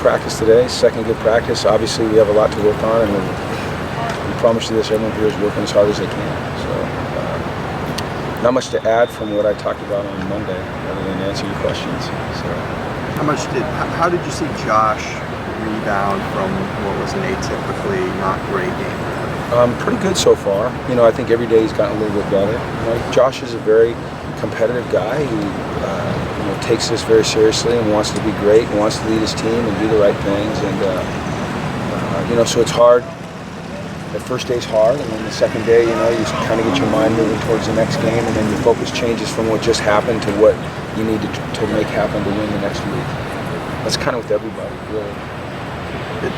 practice today, second good practice. Obviously, we have a lot to work on, and we promise you this, everyone here is working as hard as they can. So, not much to add from what I talked about on Monday, other than answer your questions. So, how did you see Josh rebound from what was an atypically not great game? Pretty good so far. I think every day he's gotten a little bit better. Josh is a very competitive guy who takes this very seriously and wants to be great, and wants to lead his team and do the right things. And so it's hard. The first day's hard, and then the second day, you kind of get your mind moving towards the next game, and then your focus changes from what just happened to what you need to make happen to win the next week. That's kind of with everybody, really.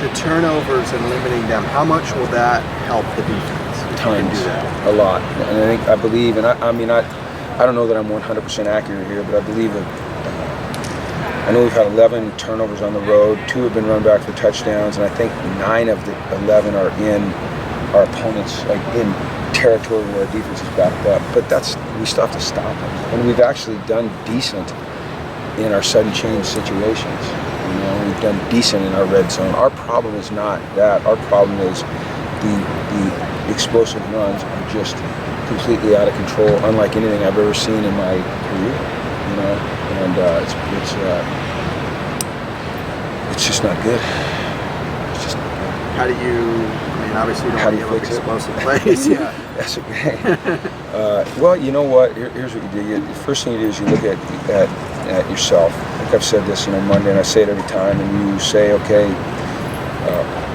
The turnovers and limiting them, how much will that help the defense? Tons, do that? A lot. And I believe, and I don't know that I'm 100% accurate here, but I believe that I know we've had 11 turnovers on the road. 2 have been run back for touchdowns, and I think 9 of the 11 are in our opponents, like in territory where our defense is backed up. But we still have to stop them. And we've actually done decent in our sudden change situations. We've done decent in our red zone. Our problem is not that. Our problem is the explosive runs are just completely out of control, unlike anything I've ever seen in my career. And it's just not good. It's just not good. How do you? Obviously you don't want to give up explosive plays. Yeah. That's okay. Well, you know what? Here's what you do. The first thing you do is you look at yourself. Like I've said this, Monday, and I say it every time. And you say, okay,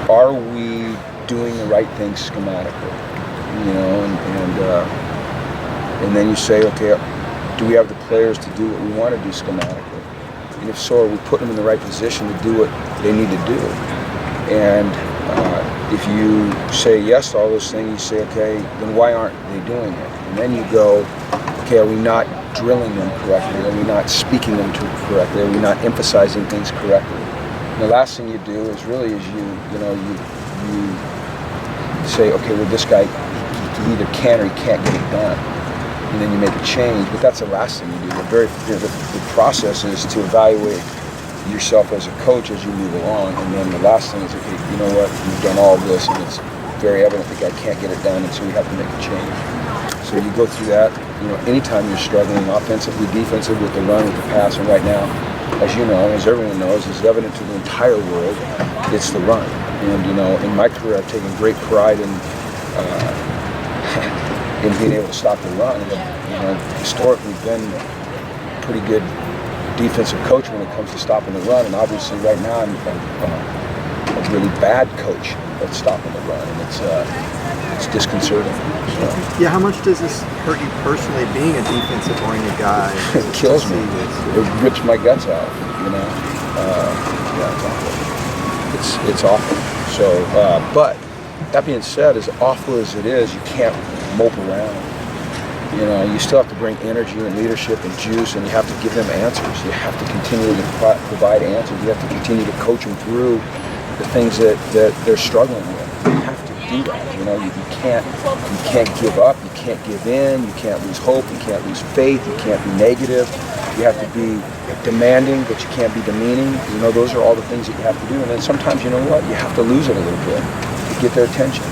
are we doing the right thing schematically? And then you say, okay, do we have the players to do what we want to do schematically? And if so, are we putting them in the right position to do what they need to do? And if you say yes to all those things, you say, okay, then why aren't they doing it? And then you go, okay, are we not drilling them correctly? Are we not speaking them to correctly? Are we not emphasizing things correctly? And the last thing you do is really you say, okay, well, this guy, he either can or he can't get it done. And then you make a change, but that's the last thing you do. The process is to evaluate yourself as a coach as you move along, and then the last thing is, okay, you know what, you've done all of this, and it's very evident the guy can't get it done, and so we have to make a change. So you go through that. Anytime you're struggling offensively, defensively, with the run, with the pass, and right now, as you know, as everyone knows, is evident to the entire world, it's the run. And in my career, I've taken great pride in being able to stop the run. And, historically, been a pretty good defensive coach when it comes to stopping the run, and obviously right now I'm a really bad coach at stopping the run, and it's disconcerting. So. Yeah, how much does this hurt you personally, being a defensive-oriented guy? It kills me. It rips my guts out. Yeah, it's awful. It's awful. So, but that being said, as awful as it is, you can't mope around. You still have to bring energy and leadership and juice, and you have to give them answers. You have to continue to provide answers. You have to continue to coach them through the things that they're struggling with. You have to do that. You can't give up. You can't give in. You can't lose hope. You can't lose faith. You can't be negative. You have to be demanding, but you can't be demeaning. Those are all the things that you have to do. And then sometimes, you have to lose it a little bit to get their attention.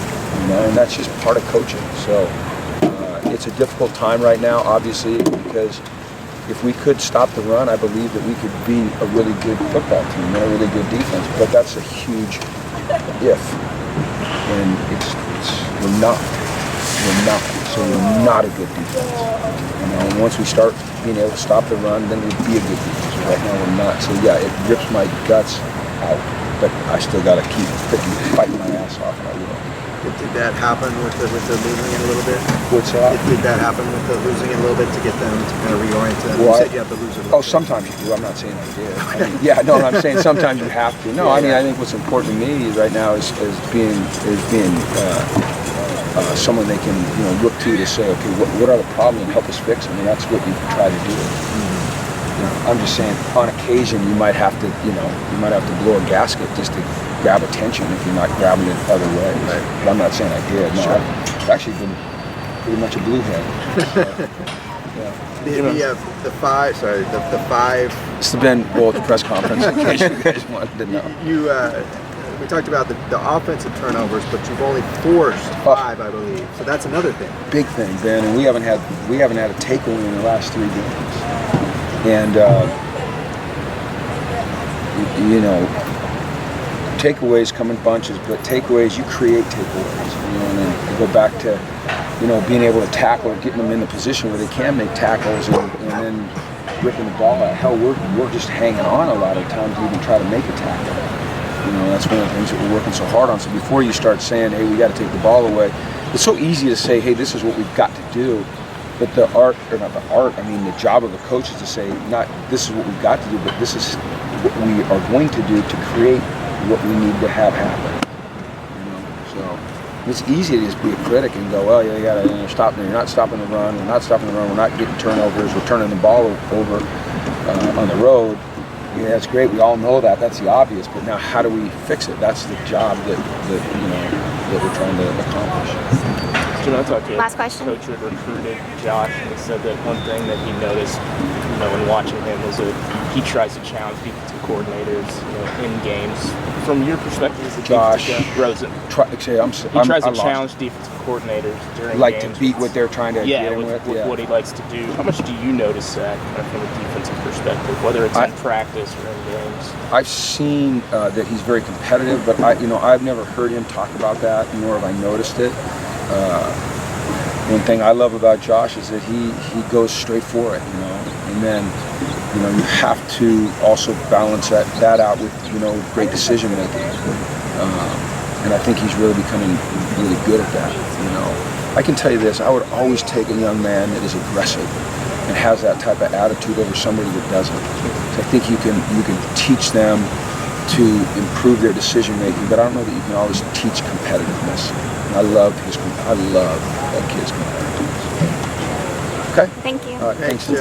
And that's just part of coaching. So. It's a difficult time right now, obviously, because if we could stop the run, I believe that we could be a really good football team, a really good defense. But that's a huge if, and we're not. So we're not a good defense. And once we start being able to stop the run, then we'd be a good defense. But right now we're not. So yeah, it rips my guts out, but I still got to keep fighting my ass off, and I will. Did that happen with the losing it a little bit? What's that? Did that happen with the losing it a little bit to get them to kind of reorient? You said you have to lose it a little bit. Sometimes you do. I'm not saying I did. I'm saying sometimes you have to. No, I think what's important to me right now is being someone they can look to say, okay, what are the problems and help us fix them, and that's what you try to do. I'm just saying, on occasion you might have to blow a gasket just to grab attention if you're not grabbing it other ways. Right. But I'm not saying I did. No, I've actually been pretty much a bluehead. So, yeah. The five. It's been well at the press conference in case you guys wanted to know. We talked about the offensive turnovers, but you've only forced 5, I believe. So that's another thing. Big thing, Ben, and we haven't had a takeaway in the last 3 games. And you know, takeaways come in bunches, but takeaways, you create takeaways. You know, and then you go back to, you know, being able to tackle, getting them in the position where they can make tackles, and then ripping the ball out. Hell, we're just hanging on a lot of times to even try to make a tackle. You know, that's one of the things that we're working so hard on. So before you start saying, hey, we got to take the ball away, it's so easy to say, hey, this is what we've got to do. But the art, or not the art, I mean the job of a coach is to say, not this is what we've got to do, but this is what we are going to do to create what we need to have happen. You know, so it's easy to just be a critic and go, well, you got to stop. You're not stopping the run. We're not stopping the run. We're not getting turnovers. We're turning the ball over on the road. Yeah, that's great. We all know that. That's the obvious. But now, how do we fix it? That's the job that we're trying to accomplish. Last question. Coach had recruited Josh, and he said that one thing that he noticed, when watching him, is that he tries to challenge defensive coordinators, in games. From your perspective, as a Josh Rosen, he tries to challenge defensive coordinators during like games. to beat what they're trying to get him with. What he likes to do. How much do you notice that from a defensive perspective, whether it's in practice or in games? I've seen that he's very competitive, but I've never heard him talk about that, nor have I noticed it. One thing I love about Josh is that he goes straight for it, and then you have to also balance that out with great decision making, and I think he's really becoming really good at that. I can tell you this: I would always take a young man that is aggressive and has that type of attitude over somebody that doesn't. So I think you can teach them to improve their decision making, but I don't know that you can always teach competitiveness. And I love that kid's competitiveness. Okay. Thank you. All right, thanks.